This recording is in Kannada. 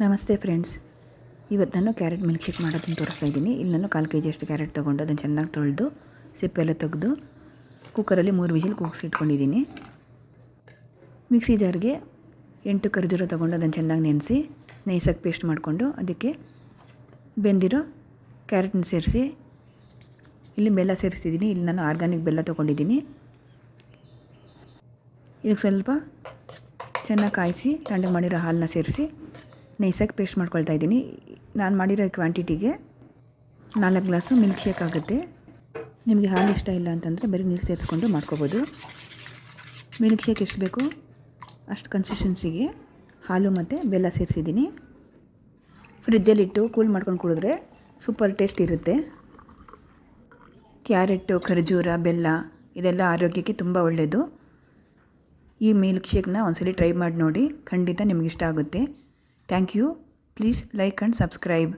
ನಮಸ್ತೆ ಫ್ರೆಂಡ್ಸ್, ಇವತ್ತು ನಾನು ಕ್ಯಾರೆಟ್ ಮಿಲ್ಕ್ ಶೇಕ್ ಮಾಡೋದನ್ನು ತೋರಿಸ್ತಾ ಇದ್ದೀನಿ. ಇಲ್ಲಿ ನಾನು 1/4 kg ಅಷ್ಟು ಕ್ಯಾರೆಟ್ ತೊಗೊಂಡು ಅದನ್ನು ಚೆನ್ನಾಗಿ ತೊಳೆದು ಸಿಪ್ಪೆಲ್ಲ ತೆಗೆದು ಕುಕ್ಕರಲ್ಲಿ 3 ವಿಷಲ್ ಕೂಗಿಸಿಟ್ಕೊಂಡಿದ್ದೀನಿ. ಮಿಕ್ಸಿ ಜಾರ್ಗೆ 8 ಖರ್ಜೂರ ತೊಗೊಂಡು ಅದನ್ನು ಚೆನ್ನಾಗಿ ನೆನೆಸಿ ನೈಸಾಗಿ ಪೇಸ್ಟ್ ಮಾಡಿಕೊಂಡು ಅದಕ್ಕೆ ಬೆಂದಿರೋ ಕ್ಯಾರೆಟ್ನ ಸೇರಿಸಿ ಇಲ್ಲಿ ಬೆಲ್ಲ ಸೇರಿಸ್ತಿದ್ದೀನಿ. ಇಲ್ಲಿ ನಾನು ಆರ್ಗಾನಿಕ್ ಬೆಲ್ಲ ತೊಗೊಂಡಿದ್ದೀನಿ. ಇದಕ್ಕೆ ಸ್ವಲ್ಪ ಚೆನ್ನಾಗಿ ಕಾಯಿಸಿ ತಣ್ಣಗೆ ಮಾಡಿರೋ ಹಾಲನ್ನ ಸೇರಿಸಿ ನೈಸಾಗಿ ಪೇಸ್ಟ್ ಮಾಡ್ಕೊಳ್ತಾ ಇದ್ದೀನಿ. ನಾನು ಮಾಡಿರೋ ಕ್ವಾಂಟಿಟಿಗೆ 4 ಗ್ಲಾಸು ಮಿಲ್ಕ್ ಶೇಕ್ ಆಗುತ್ತೆ. ನಿಮಗೆ ಹಾಲು ಇಷ್ಟ ಇಲ್ಲ ಅಂತಂದರೆ ಬರೀ ನೀರು ಸೇರಿಸ್ಕೊಂಡು ಮಾಡ್ಕೋಬೋದು. ಮಿಲ್ಕ್ ಶೇಕ್ ಎಷ್ಟು ಬೇಕು ಅಷ್ಟು ಕನ್ಸಿಸ್ಟೆನ್ಸಿಗೆ ಹಾಲು ಮತ್ತು ಬೆಲ್ಲ ಸೇರಿಸಿದ್ದೀನಿ. ಫ್ರಿಜ್ಜಲ್ಲಿಟ್ಟು ಕೂಲ್ ಮಾಡ್ಕೊಂಡು ಕುಡಿದ್ರೆ ಸೂಪರ್ ಟೇಸ್ಟ್ ಇರುತ್ತೆ. ಕ್ಯಾರೆಟು, ಖರ್ಜೂರ, ಬೆಲ್ಲ ಇದೆಲ್ಲ ಆರೋಗ್ಯಕ್ಕೆ ತುಂಬ ಒಳ್ಳೆಯದು. ಈ ಮಿಲ್ಕ್ ಶೇಕ್ನ ಒಂದ್ಸಲಿ ಟ್ರೈ ಮಾಡಿ ನೋಡಿ, ಖಂಡಿತ ನಿಮಗಿಷ್ಟ ಆಗುತ್ತೆ. Thank you. Please like and subscribe.